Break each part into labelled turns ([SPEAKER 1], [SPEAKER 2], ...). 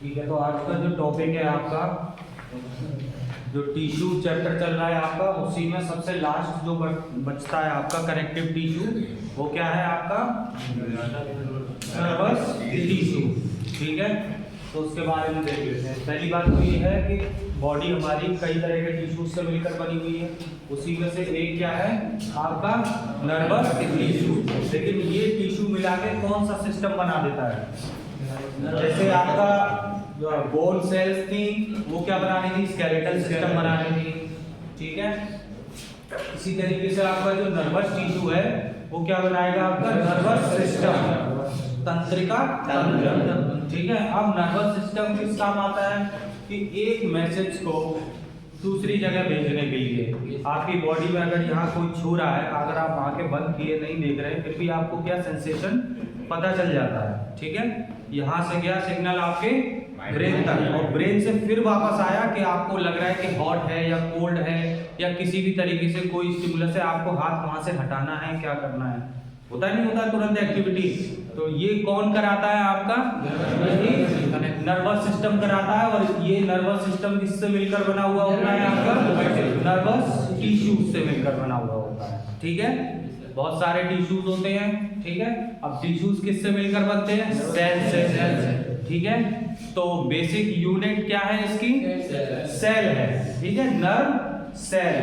[SPEAKER 1] ठीक है, तो आज का जो टॉपिक है आपका, जो टिश्यू चैप्टर चल रहा है आपका, उसी में सबसे लास्ट जो बचता है आपका कनेक्टिव टिश्यू, वो क्या है आपका नर्वस टिश्यू। ठीक है, तो उसके बारे में देख लेते हैं। पहली बात तो ये है कि बॉडी हमारी कई तरह के टिश्यू से मिलकर बनी हुई है, उसी में से एक क्या है आपका नर्वस टिश्यू। लेकिन ये टिश्यू मिला के कौन सा सिस्टम बना देता है? जैसे आपका जो बोन सेल्स थी वो क्या बनानी थी? स्केलेटल सिस्टम बनानी थी। ठीक है, इसी तरीके से आपका जो नर्वस टिश्यू है वो क्या बनाएगा? आपका नर्वस सिस्टम, तंत्रिका तंत्र। ठीक है, अब नर्वस सिस्टम किस काम आता है कि एक मैसेज को दूसरी जगह भेजने के लिए आपकी बॉडी में अगर यहाँ कोई छू रहा है, अगर आप आंखें बंद किए नहीं देख रहे हैं, फिर भी आपको क्या सेंसेशन पता चल जाता है। ठीक है, यहाँ से गया सिग्नल आपके ब्रेन तक, और ब्रेन से फिर वापस आया कि आपको लग रहा है कि हॉट है या कोल्ड है, या किसी भी तरीके से कोई स्टिमुलस है, आपको हाथ वहां से हटाना है, क्या करना है, होता नहीं होता तुरंत एक्टिविटी। तो ये कौन कराता है? आपका नर्वस सिस्टम कराता है। और ये नर्वस सिस्टम किससे मिलकर बना हुआ होता है? आपका नर्वस टिश्यू से मिलकर बना हुआ होता है। ठीक है, बहुत सारे टिश्यूज होते हैं। ठीक है, अब टिश्यूज किससे मिलकर बनते हैं? सेल से। ठीक है, तो बेसिक यूनिट क्या है इसकी? सेल है। ठीक है, नर्व सेल।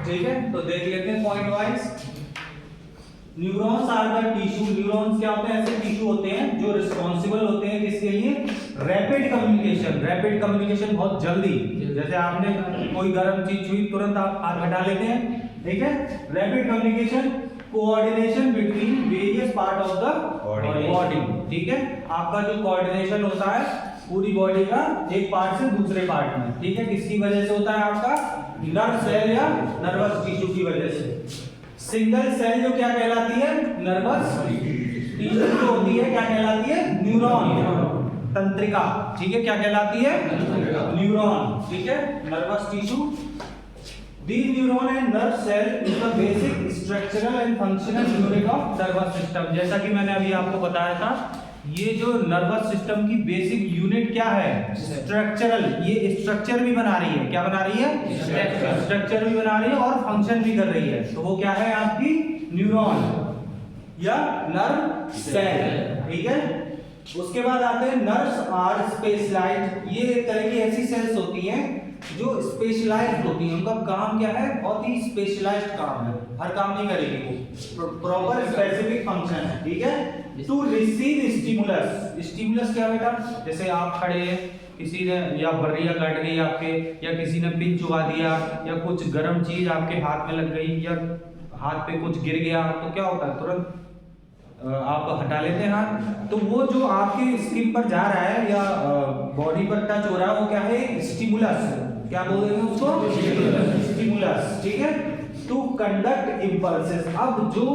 [SPEAKER 1] ठीक है, तो देख लेते हैं point wise. Neurons are the tissue. Neurons क्या होते हैं? ऐसे टिश्यू होते हैं जो रिस्पॉन्सिबल होते हैं किसके लिए? Rapid communication. रैपिड कम्युनिकेशन, बहुत जल्दी, जैसे आपने कोई गर्म चीज छुई तुरंत आप हाथ हटा लेते हैं। ठीक है, rapid communication, coordination between various part of the body. ठीक है, आपका जो कोऑर्डिनेशन होता है पूरी बॉडी का एक पार्ट से दूसरे पार्ट में, ठीक है, किसकी वजह से होता है? आपका नर्व सेल या नर्वस टिश्यू की वजह से। सिंगल सेल जो क्या कहलाती है? नर्वस टिश्यू जो होती है क्या कहलाती है? न्यूरॉन, तंत्रिका। ठीक है, क्या कहलाती है? न्यूरॉन। ठीक है, nervous tissue. These neuron and nerve cell is the basic structural and functional unit of nervous system। जैसा कि मैंने अभी आपको बताया था, ये जो नर्वस सिस्टम की बेसिक यूनिट क्या है? स्ट्रक्चरल। ये स्ट्रक्चर भी बना रही है। क्या बना रही है? स्ट्रक्चर भी बना रही है और फंक्शन भी कर रही है। तो वो क्या है? आपकी न्यूरॉन या नर्व सेल। ठीक है, उसके बाद आते हैं नर्व्स आर स्पेशलाइज्ड। ये एक तरह की ऐसी सेल्स होती हैं जो स्पेशलाइज्ड होती हैं। उनका काम क्या है? बहुत ही स्पेशलाइज्ड काम है, हर काम नहीं करेगी वो, प्रॉपर स्पेसिफिक फंक्शन है। ठीक है, टू रिसीव स्टिमुलस। स्टिमुलस क्या बेटा? जैसे आप खड़े हैं, किसी ने या बर्रिया काट गई आपके, या किसी ने पिन चुबा दिया, या कुछ गर्म चीज आपके हाथ में लग गई, या हाथ पे कुछ गिर गया, तो क्या होता है? तुरंत आप हटा लेते हैं हाथ। तो वो जो आपके स्किन पर जा रहा है या बॉडी पर टच हो रहा है, वो क्या है? स्टिमुलस। क्या बोलते हैं उसको? स्टिमुलस। ठीक है, टू कंडक्ट इंपल्सेस। अब जो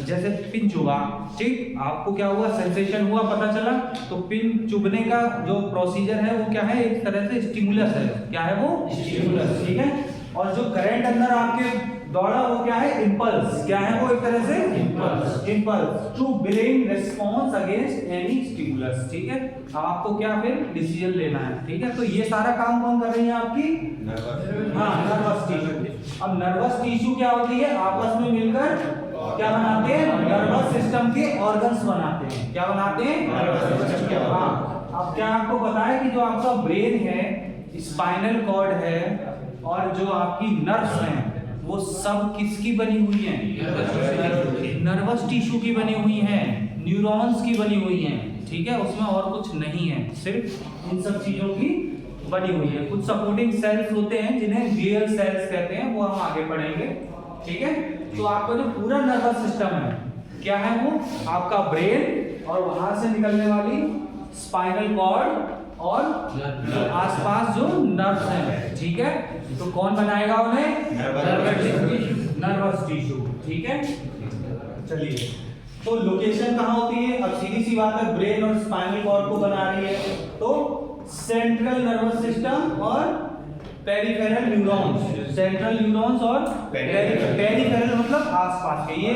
[SPEAKER 1] जैसे पिन चुभा, ठीक, आपको क्या हुआ? सेंसेशन हुआ, पता चला, तो पिन चुभने का जो प्रोसीजर है वो क्या है? एक तरह से स्टिमुलस है। क्या है वो? स्टिमुलस। ठीक है, और जो करंट अंदर आपके दौड़ा वो क्या है? इंपल्स। क्या है वो? एक तरह से impulse. Impulse to brain response against any stimulus. ठीक है, अब आपको क्या फिर डिसीजन लेना है। ठीक है, तो ये सारा काम कौन कर रही है? आपकी नर्वस टिश्यू। अब नर्वस टिश्यू क्या होती है? आपस में मिलकर क्या बनाते हैं? नर्वस सिस्टम के ऑर्गन्स बनाते हैं। क्या बनाते हैं? नर्वस सिस्टम के। हाँ, अब क्या आपको पता है कि जो आपका ब्रेन है, स्पाइनल कॉर्ड है, और जो आपकी नर्व्स हैं, वो सब किसकी बनी हुई हैं? नर्वस टिश्यू की बनी हुई हैं, न्यूरॉन्स की बनी हुई हैं। ठीक है, उसमें और कुछ नहीं है, सिर्फ इन सब चीजों की बनी हुई है। कुछ सपोर्टिंग सेल्स होते हैं जिन्हें ग्लियल सेल्स कहते हैं, वो हम आगे पढ़ेंगे। ठीक है, तो आपका जो पूरा नर्वस सिस्टम है क्या है? वो आपका ब्रेन और वहां से निकलने वाली स्पाइनल कॉर्ड और आसपास जो नर्व्स हैं। ठीक है, तो कौन बनाएगा उन्हें? Nervous tissue. ठीक है, चलिए, तो लोकेशन कहाँ होती है? अब सीधी सी बात है, ब्रेन और स्पाइनल कॉर्ड को बना रही है, तो सेंट्रल नर्वस सिस्टम और पेरिफेरल न्यूरॉन्स, सेंट्रल न्यूरॉन्स और पेरिफेरल मतलब आसपास के। ये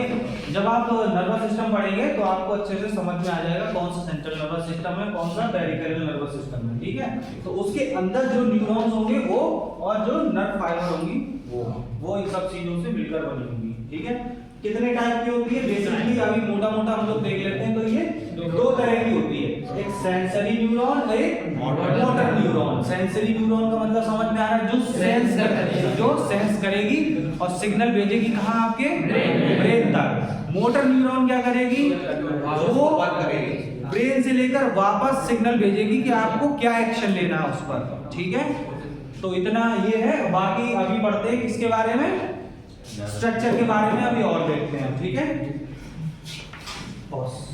[SPEAKER 1] जब आप नर्वस सिस्टम पढ़ेंगे तो आपको अच्छे से समझ में आ जाएगा कौन सा सेंट्रल नर्वस सिस्टम है, कौन सा पेरिफेरल नर्वस सिस्टम है, ठीक है। तो उसके अंदर जो न्यूरॉन्स होंगे वो और जो नर्व फाइबर होंगी वो इन सब चीजों से मिलकर बनी होंगी, ठीक है। कितने टाइप की होती है बेसिकली अभी मोटा मोटा हम लोग देख लेते हैं। तो ये दो तरह की होती है, एक सेंसरी न्यूरॉन, एक मोटर न्यूरॉन। सेंसरी न्यूरॉन का मतलब समझ में आ रहा है, जो सेंस करेगी और सिग्नल भेजेगी कहाँ, आपके ब्रेन तक। मोटर न्यूरॉन क्या करेगी, वो ब्रेन से लेकर वापस सिग्नल भेजेगी कि आपको क्या एक्शन लेना है उस पर, ठीक है। तो इतना ये है, बाकी अभी पढ़ते हैं किसके बारे में, स्ट्रक्चर के बारे में अभी और देखते हैं, ठीक है। बस